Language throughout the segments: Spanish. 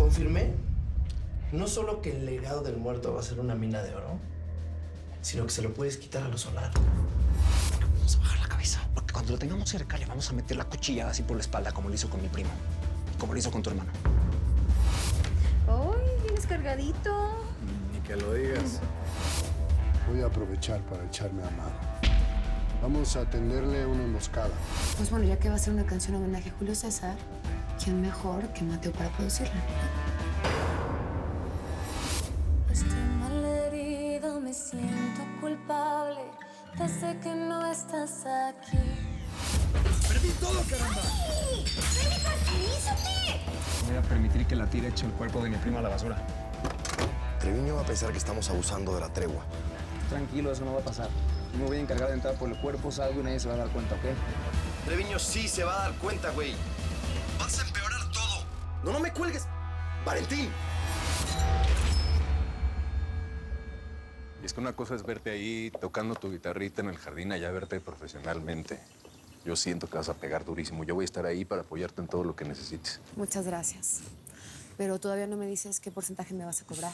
confirmé no solo que el legado del muerto va a ser una mina de oro, sino que se lo puedes quitar a lo solar. Vamos a bajar la cabeza, porque cuando lo tengamos cerca le vamos a meter la cuchillada así por la espalda, como lo hizo con mi primo, como lo hizo con tu hermano. ¡Uy, vienes cargadito! Ni que lo digas. Voy a aprovechar para echarme a mano. Vamos a tenderle una emboscada. Pues bueno, ya que va a ser una canción homenaje a Julio César, ¿quién mejor que Mateo para producirla? Estoy malherido, me siento culpable desde que no estás aquí. ¡Perdí todo, caramba! ¡Ay! ¡Ven, tranquilízate! No voy a permitir que la tira eche el cuerpo de mi primo a la basura. Treviño va a pensar que estamos abusando de la tregua. Tranquilo, eso no va a pasar. Yo me voy a encargar de entrar por el cuerpo, salgo y nadie se va a dar cuenta, ¿ok? Treviño sí se va a dar cuenta, güey. Vas a empeorar todo. No me cuelgues. Valentín. Y es que una cosa es verte ahí tocando tu guitarrita en el jardín, allá verte profesionalmente. Yo siento que vas a pegar durísimo. Yo voy a estar ahí para apoyarte en todo lo que necesites. Muchas gracias. Pero todavía no me dices qué porcentaje me vas a cobrar.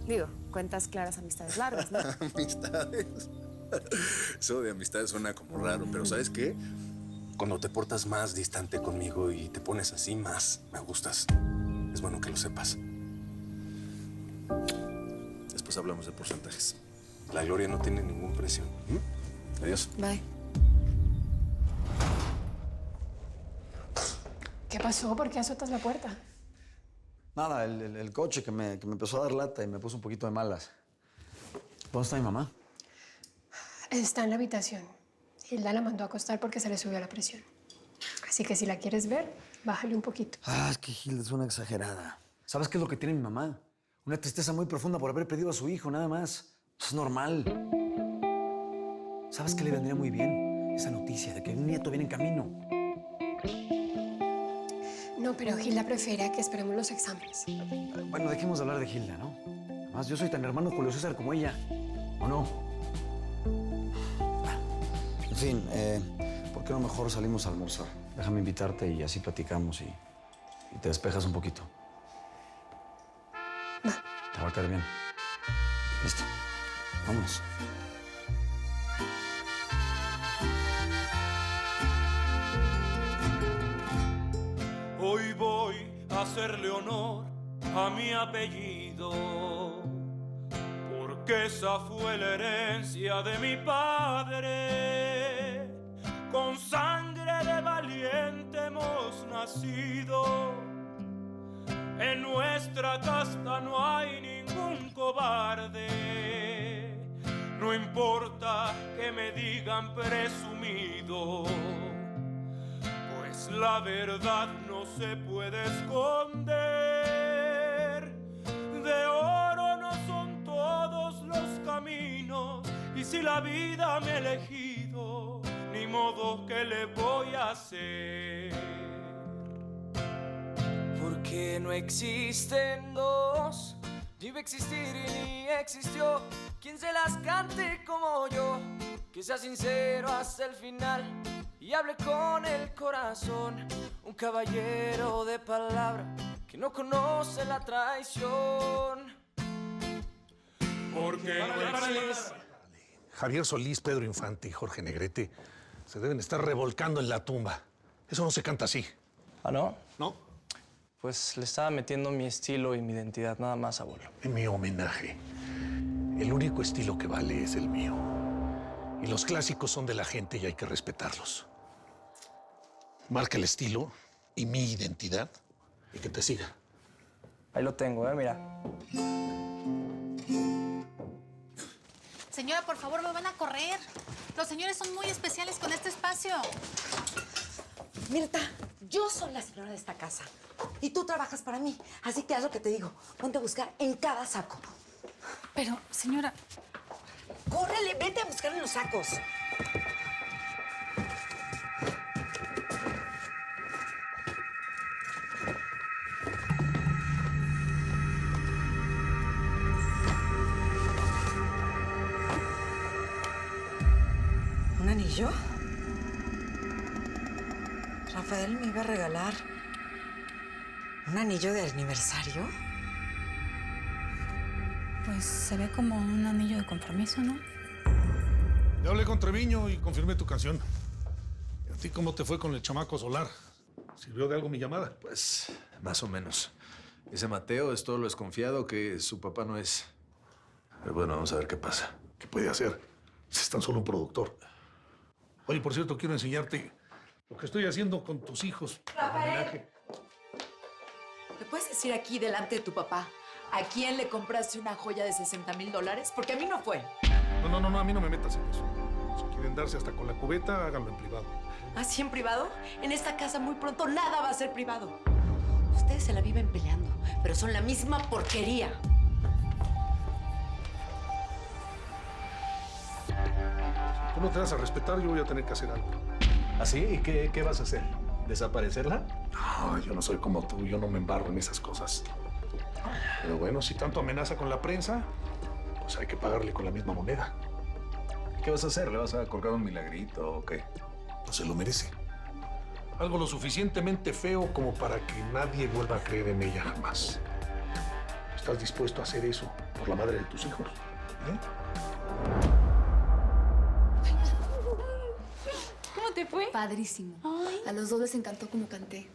Digo, cuentas claras, amistades largas, ¿no? Amistades. Eso de amistades suena como raro, pero ¿sabes qué? Cuando te portas más distante conmigo y te pones así, más me gustas. Es bueno que lo sepas. Después hablamos de porcentajes. La gloria no tiene ningún precio. Adiós. Bye. ¿Qué pasó? ¿Por qué azotas la puerta? Nada, el coche que me empezó a dar lata y me puso un poquito de malas. ¿Dónde está mi mamá? Está en la habitación. Hilda la mandó a acostar porque se le subió la presión. Así que si la quieres ver, bájale un poquito. Ah, es que Hilda es una exagerada. ¿Sabes qué es lo que tiene mi mamá? Una tristeza muy profunda por haber perdido a su hijo, nada más. Es normal. ¿Sabes qué le vendría muy bien? Esa noticia de que un nieto viene en camino. No, pero Hilda prefiere que esperemos los exámenes. Bueno, dejemos de hablar de Hilda, ¿no? Además, yo soy tan hermano Julio César como ella. ¿O no? En fin, ¿por qué no mejor salimos a almorzar? Déjame invitarte y así platicamos y te despejas un poquito. Va. Te va a caer bien. Listo. Vámonos. Hoy voy a hacerle honor a mi apellido, porque esa fue la herencia de mi padre. Con sangre de valiente hemos nacido. En nuestra casta no hay ningún cobarde. No importa que me digan presumido, pues la verdad no se puede esconder. De oro no son todos los caminos, y si la vida me ha elegido, ni modo que le voy a hacer. Porque no existen dos, ni va a existir ni existió quien se las cante como yo, que sea sincero hasta el final y hable con el corazón. Un caballero de palabra que no conoce la traición. Porque Javier Solís, Pedro Infante y Jorge Negrete se deben estar revolcando en la tumba. Eso no se canta así. ¿Ah, no? ¿No? Pues le estaba metiendo mi estilo y mi identidad, nada más, abuelo. En mi homenaje. El único estilo que vale es el mío. Y los clásicos son de la gente y hay que respetarlos. Marca el estilo y mi identidad y que te siga. Ahí lo tengo, mira. Señora, por favor, me van a correr. Los señores son muy especiales con este espacio. Mirta, yo soy la señora de esta casa y tú trabajas para mí. Así que haz lo que te digo. Ponte a buscar en cada saco. Pero, señora... ¡Córrele! ¡Vete a buscar en los sacos! ¿Un anillo? Rafael me iba a regalar. ¿Un anillo de aniversario? Pues se ve como un anillo de compromiso, ¿no? Ya hablé con Treviño y confirmé tu canción. ¿Y a ti cómo te fue con el chamaco Solar? ¿Sirvió de algo mi llamada? Pues, más o menos. Ese Mateo es todo lo desconfiado que su papá no es. Pero bueno, vamos a ver qué pasa. ¿Qué puede hacer? Es tan solo un productor. Oye, por cierto, quiero enseñarte lo que estoy haciendo con tus hijos. Rafael. ¿Me puedes decir aquí, delante de tu papá, a quién le compraste una joya de $60,000? Porque a mí no fue. No, a mí no me metas en eso. Si quieren darse hasta con la cubeta, háganlo en privado. ¿Así en privado? En esta casa muy pronto nada va a ser privado. Ustedes se la viven peleando, pero son la misma porquería. Si tú no te das a respetar, yo voy a tener que hacer algo. ¿Así? ¿Y qué vas a hacer? ¿Desaparecerla? No, yo no soy como tú. Yo no me embarro en esas cosas. Pero bueno, si tanto amenaza con la prensa, pues hay que pagarle con la misma moneda. ¿Qué vas a hacer? ¿Le vas a colgar un milagrito o qué? No se lo merece. Algo lo suficientemente feo como para que nadie vuelva a creer en ella jamás. ¿Estás dispuesto a hacer eso por la madre de tus hijos? ¿Cómo te fue? Padrísimo. A los dos les encantó cómo canté.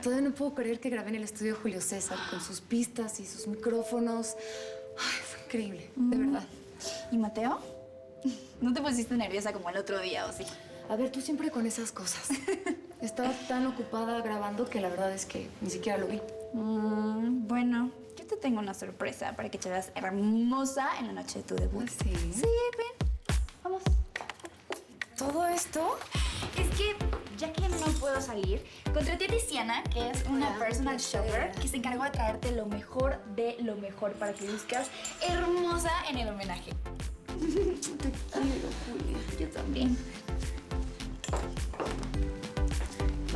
Todavía no puedo creer que grabé en el estudio Julio César con sus pistas y sus micrófonos. Ay, fue increíble, de verdad. ¿Y Mateo? ¿No te pusiste nerviosa como el otro día o sí? A ver, tú siempre con esas cosas. Estaba tan ocupada grabando que la verdad es que ni siquiera lo vi. Bueno, yo te tengo una sorpresa para que te veas hermosa en la noche de tu debut. ¿Sí? Sí, ven. Vamos. ¿Todo esto? Es que, ya que no puedo salir, contraté a Tiziana, que es una personal shopper, que se encargó de traerte lo mejor de lo mejor para que luzcas hermosa en el homenaje. Te quiero, Julia. Yo también.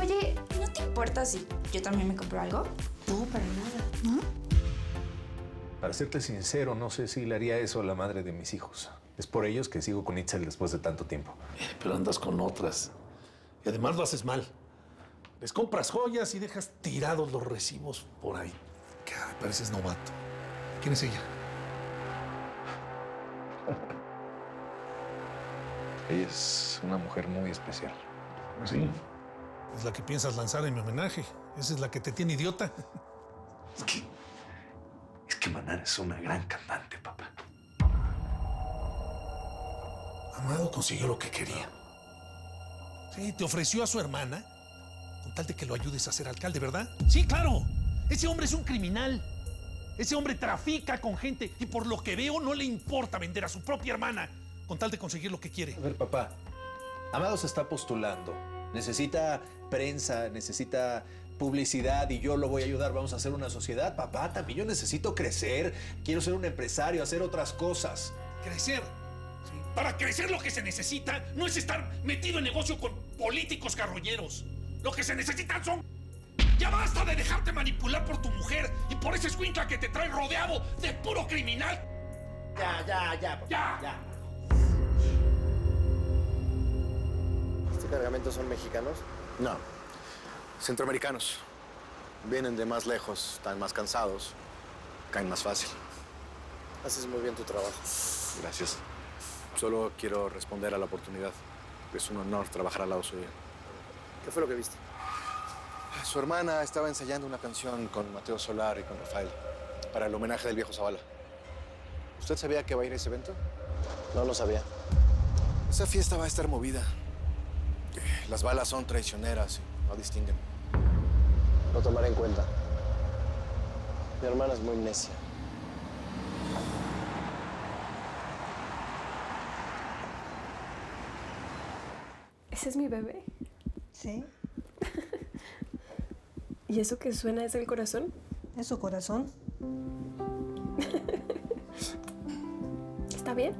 Oye, ¿no te importa si yo también me compro algo? No, para nada. ¿No? Para serte sincero, no sé si le haría eso a la madre de mis hijos. Es por ellos que sigo con Itzel después de tanto tiempo. Pero andas con otras. Y además lo haces mal. Les compras joyas y dejas tirados los recibos por ahí. Caray, pareces novato. ¿Quién es ella? Ella es una mujer muy especial. ¿Sí? Es la que piensas lanzar en mi homenaje. Esa es la que te tiene idiota. Es que Manara es una gran cantante, papá. Amado consiguió lo que quería. Sí, te ofreció a su hermana con tal de que lo ayudes a ser alcalde, ¿verdad? Sí, claro. Ese hombre es un criminal. Ese hombre trafica con gente y por lo que veo no le importa vender a su propia hermana con tal de conseguir lo que quiere. A ver, papá. Amado se está postulando. Necesita prensa, necesita publicidad y yo lo voy a ayudar. Vamos a hacer una sociedad. Papá, también yo necesito crecer. Quiero ser un empresario, hacer otras cosas. ¿Crecer? Sí. Para crecer lo que se necesita no es estar metido en negocio con políticos carroñeros. Lo que se necesitan son... ¡Ya basta de dejarte manipular por tu mujer y por ese escuincla que te trae rodeado de puro criminal! Ya. ¿Este cargamento son mexicanos? No. Centroamericanos. Vienen de más lejos, están más cansados, caen más fácil. Haces muy bien tu trabajo. Gracias. Solo quiero responder a la oportunidad. Es un honor trabajar al lado suyo. ¿Qué fue lo que viste? Su hermana estaba ensayando una canción con Mateo Solar y con Rafael para el homenaje del viejo Zavala. ¿Usted sabía que va a ir a ese evento? No lo sabía. Esa fiesta va a estar movida. Las balas son traicioneras y no distinguen. Lo tomaré en cuenta. Mi hermana es muy necia. ¿Ese es mi bebé? Sí. ¿Y eso que suena es el corazón? ¿Es su corazón? ¿Está bien?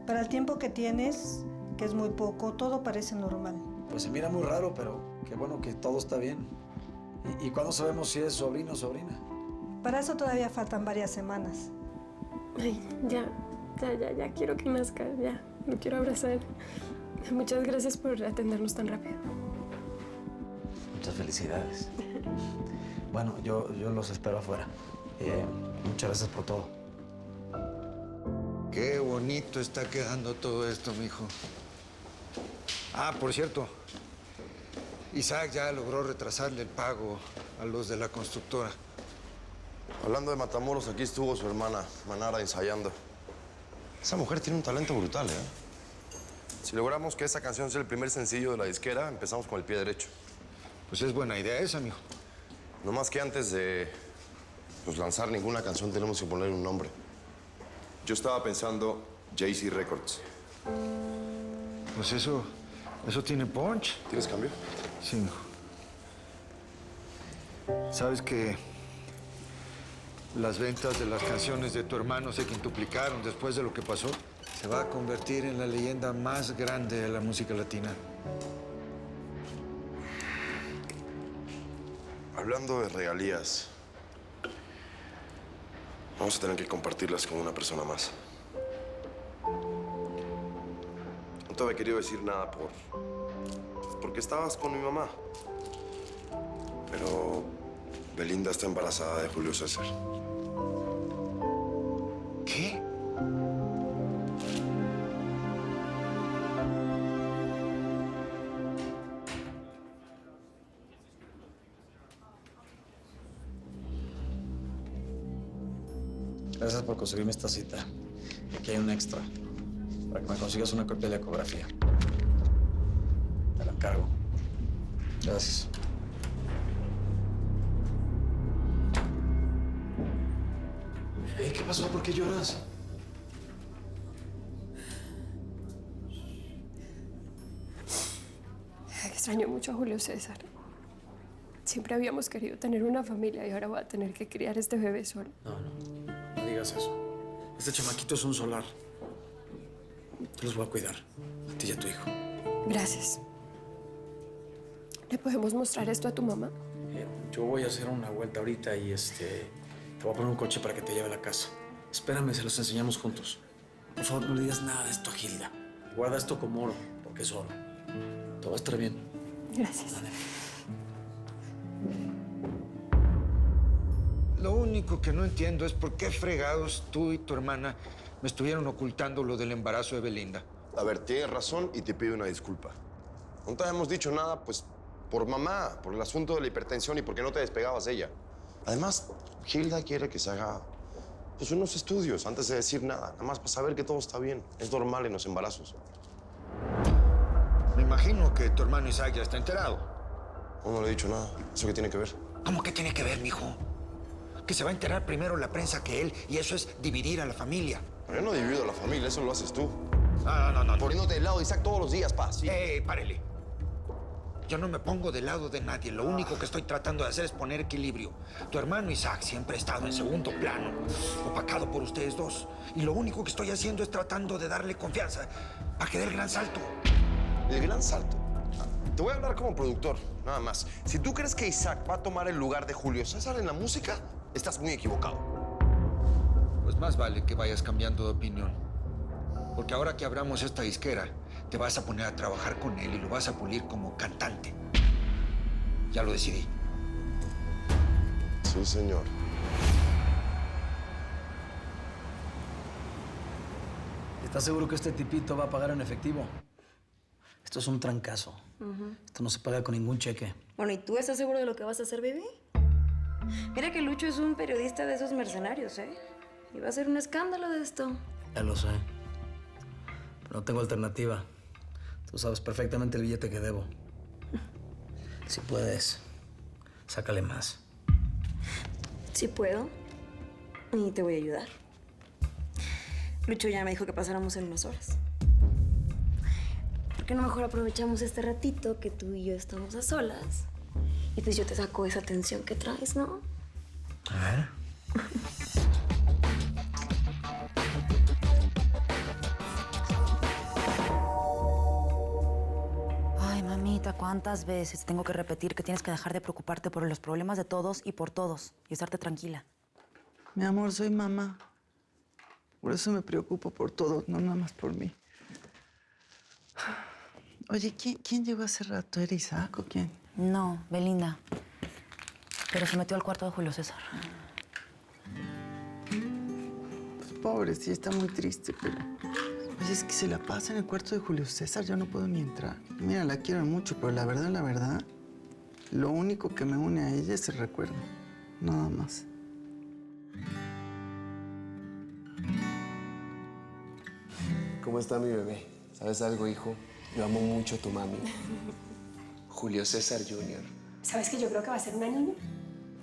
Para el tiempo que tienes, que es muy poco, todo parece normal. Pues se mira muy raro, pero qué bueno que todo está bien. ¿Y cuándo sabemos si es sobrino o sobrina? Para eso todavía faltan varias semanas. Ay, ya quiero que nazca, ya. Lo quiero abrazar. Muchas gracias por atendernos tan rápido. Muchas felicidades. Bueno, yo los espero afuera. Muchas gracias por todo. Qué bonito está quedando todo esto, mijo. Ah, por cierto, Isaac ya logró retrasarle el pago a los de la constructora. Hablando de Matamoros, aquí estuvo su hermana, Manara, ensayando. Esa mujer tiene un talento brutal, ¿eh? Si logramos que esa canción sea el primer sencillo de la disquera, empezamos con el pie derecho. Pues es buena idea esa, mijo. No más que antes de lanzar ninguna canción tenemos que ponerle un nombre. Yo estaba pensando Jay-Z Records. Pues eso tiene punch. ¿Tienes cambio? Sí, mijo. ¿Sabes que las ventas de las canciones de tu hermano se quintuplicaron después de lo que pasó? Se va a convertir en la leyenda más grande de la música latina. Hablando de regalías, vamos a tener que compartirlas con una persona más. No te había querido decir nada porque estabas con mi mamá. Pero Belinda está embarazada de Julio César. ¿Qué? Gracias por conseguirme esta cita. Aquí hay un extra, para que me consigas una copia de la ecografía. Te la encargo. Gracias. ¿Qué pasó? ¿Por qué lloras? Extraño mucho a Julio César. Siempre habíamos querido tener una familia y ahora voy a tener que criar este bebé solo. No digas eso. Este chamaquito es un solar. Te los voy a cuidar, a ti y a tu hijo. Gracias. ¿Le podemos mostrar esto a tu mamá? Yo voy a hacer una vuelta ahorita y te voy a poner un coche para que te lleve a la casa. Espérame, se los enseñamos juntos. Por favor, no le digas nada de esto a Gilda. Guarda esto como oro, porque es oro. Todo va a estar bien. Gracias. Dale. Lo único que no entiendo es por qué fregados tú y tu hermana me estuvieron ocultando lo del embarazo de Belinda. A ver, tienes razón y te pido una disculpa. No te habíamos dicho nada, pues, por mamá, por el asunto de la hipertensión y porque no te despegabas de ella. Además, Gilda quiere que se haga pues, unos estudios antes de decir nada, nada más para saber que todo está bien. Es normal en los embarazos. Me imagino que tu hermano Isaac ya está enterado. No le he dicho nada. ¿Eso qué tiene que ver? ¿Cómo que tiene que ver, mijo? Que se va a enterar primero la prensa que él, y eso es dividir a la familia. Yo no divido a la familia, eso lo haces tú. No. Poniéndote del lado de Isaac todos los días, pa. Sí. Párele. Yo no me pongo del lado de nadie. Lo único que estoy tratando de hacer es poner equilibrio. Tu hermano Isaac siempre ha estado en segundo plano, opacado por ustedes dos. Y lo único que estoy haciendo es tratando de darle confianza para que dé el gran salto. ¿El gran salto? Te voy a hablar como productor, nada más. Si tú crees que Isaac va a tomar el lugar de Julio César en la música, estás muy equivocado. Pues más vale que vayas cambiando de opinión. Porque ahora que abramos esta disquera, te vas a poner a trabajar con él y lo vas a pulir como cantante. Ya lo decidí. Sí, señor. ¿Estás seguro que este tipito va a pagar en efectivo? Esto es un trancazo. Esto no se paga con ningún cheque. Bueno, ¿y tú estás seguro de lo que vas a hacer, bebé? Mira que Lucho es un periodista de esos mercenarios, ¿eh? Y va a ser un escándalo de esto. Ya lo sé. Pero no tengo alternativa. Tú sabes perfectamente el billete que debo. Si puedes, sácale más. Sí puedo. Y te voy a ayudar. Lucho ya me dijo que pasáramos en unas horas. ¿Por qué no mejor aprovechamos este ratito que tú y yo estamos a solas? Y pues yo te saco esa tensión que traes, ¿no? A ver. Ay, mamita, ¿cuántas veces tengo que repetir que tienes que dejar de preocuparte por los problemas de todos y por todos y estarte tranquila? Mi amor, soy mamá. Por eso me preocupo por todos, no nada más por mí. Oye, ¿quién llegó hace rato? ¿Era Isaac o quién? No, Belinda. Pero se metió al cuarto de Julio César. Pues pobre, sí, está muy triste, pero... Oye, es que se la pasa en el cuarto de Julio César, yo no puedo ni entrar. Mira, la quiero mucho, pero la verdad, lo único que me une a ella es el recuerdo. Nada más. ¿Cómo está mi bebé? ¿Sabes algo, hijo? Yo amo mucho a tu mami. Julio César Jr. ¿Sabes que yo creo que va a ser una niña?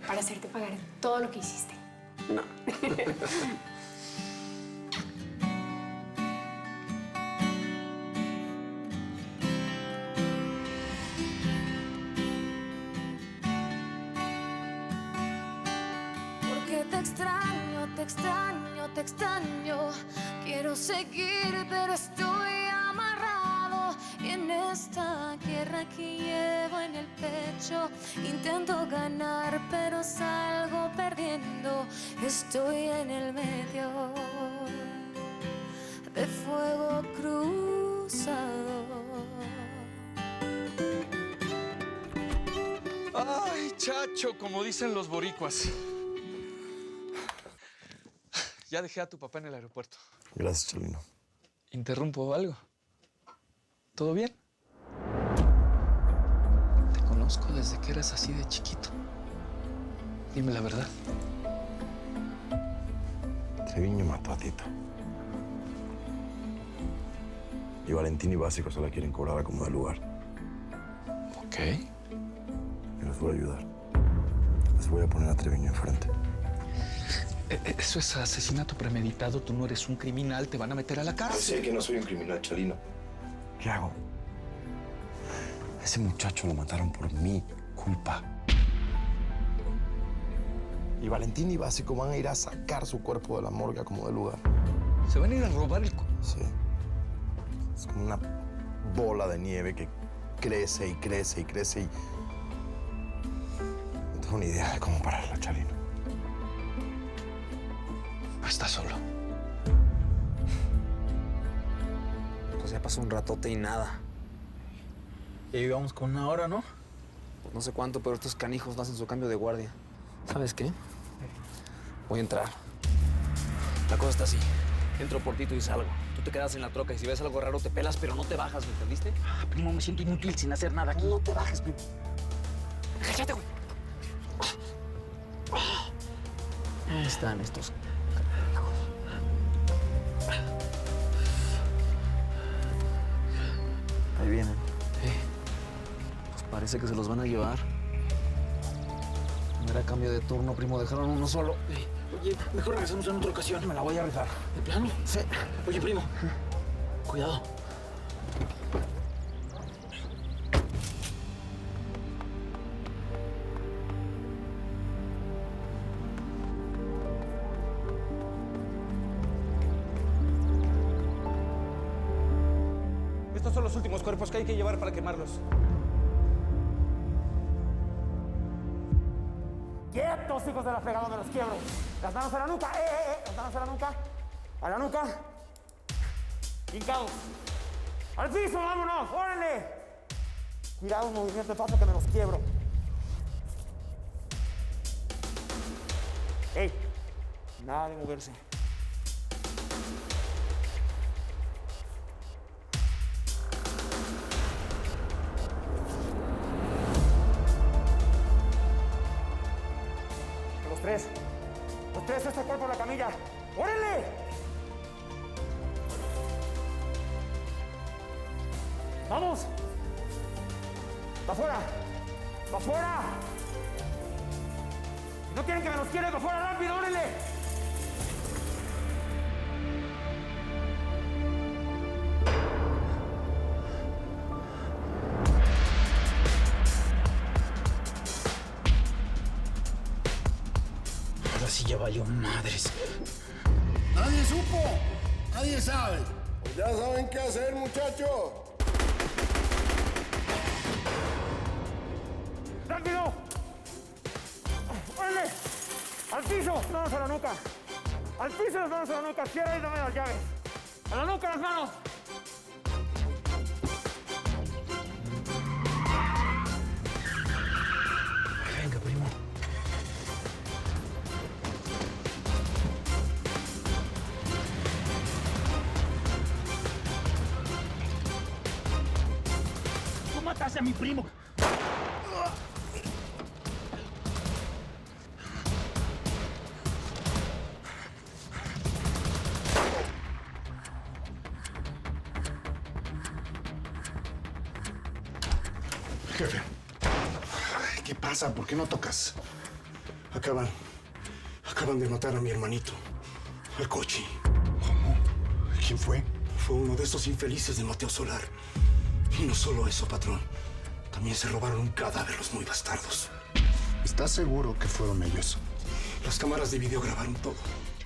Para hacerte pagar todo lo que hiciste. No. Porque te extraño, te extraño, te extraño. Quiero seguir, pero estoy amarrado. Y en esta guerra que llevo en el pecho, intento ganar, pero salgo perdiendo. Estoy en el medio de fuego cruzado. Ay, chacho, como dicen los boricuas. Ya dejé a tu papá en el aeropuerto. Gracias, Chalino. ¿Interrumpo algo? ¿Todo bien? Te conozco desde que eras así de chiquito. Dime la verdad. Treviño mató a Tito. Y Valentín y Básico se la quieren cobrar a como de lugar. Ok. Y los voy a ayudar. Les voy a poner a Treviño enfrente. Eso es asesinato premeditado. Tú no eres un criminal. Te van a meter a la cárcel. Sé que no soy un criminal, Chalino. ¿Qué hago? Ese muchacho lo mataron por mi culpa. Y Valentín y Básico van a ir a sacar su cuerpo de la morgue como de lugar. ¿Se van a ir a robar el... Sí. Es como una bola de nieve que crece y crece y crece y... No tengo ni idea de cómo pararlo, Chalino. No estás solo. Pues ya pasó un ratote y nada. Ya íbamos con una hora, ¿no? Pues no sé cuánto, pero estos canijos no hacen su cambio de guardia. ¿Sabes qué? Voy a entrar. La cosa está así. Entro por Tito y salgo. Tú te quedas en la troca y si ves algo raro te pelas, pero no te bajas, ¿me entendiste? Ah, primo, me siento inútil sin hacer nada aquí. No te bajes, primo. ¡Cállate, güey! Ahí están estos. Ahí vienen. Pues parece que se los van a llevar. No era cambio de turno, primo. Dejaron uno solo. Oye, mejor regresamos en otra ocasión. Me la voy a rifar. ¿De plano? Sí. Oye, primo. Cuidado. Estos son los últimos cuerpos que hay que llevar para quemarlos. ¡Quietos, hijos de la fregada, me los quiebro! ¡Las manos a la nuca! ¡Las manos a la nuca! ¡A la nuca! ¡Hincados! ¡Al piso, vámonos! ¡Órale! Cuidado, un movimiento de paso que me los quiebro. ¡Ey! Nada de moverse. Los tres, este cuerpo en la camilla. ¡Órale! ¡Vamos! ¡Va afuera! ¡Va afuera! Si no quieren que me los quieren, ¡va afuera rápido! ¡Órale! Sí, ya valió madres. Nadie supo, nadie sabe. Pues ya saben qué hacer, muchachos. ¡Rápido! ¡Órale! ¡Al piso! ¡Manos a la nuca! ¡Al piso, las manos a la nuca! ¡Cierra y dame las llaves! ¡A la nuca, las manos! Venga, primo. hace a mi primo. Jefe, ¿qué pasa? ¿Por qué no tocas? Acaban de matar a mi hermanito, al Cochi. ¿Cómo? ¿Quién fue? Fue uno de esos infelices de Mateo Solar. Y no solo eso, patrón. También se robaron un cadáver los muy bastardos. ¿Estás seguro que fueron ellos? Las cámaras de video grabaron todo.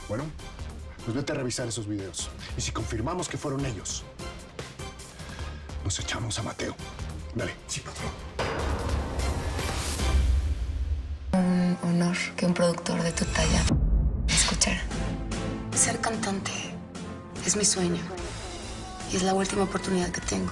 Bueno, pues vete a revisar esos videos. Y si confirmamos que fueron ellos, nos echamos a Mateo. Dale. Sí, patrón. Un honor que un productor de tu talla me escuchara. Ser cantante es mi sueño y es la última oportunidad que tengo.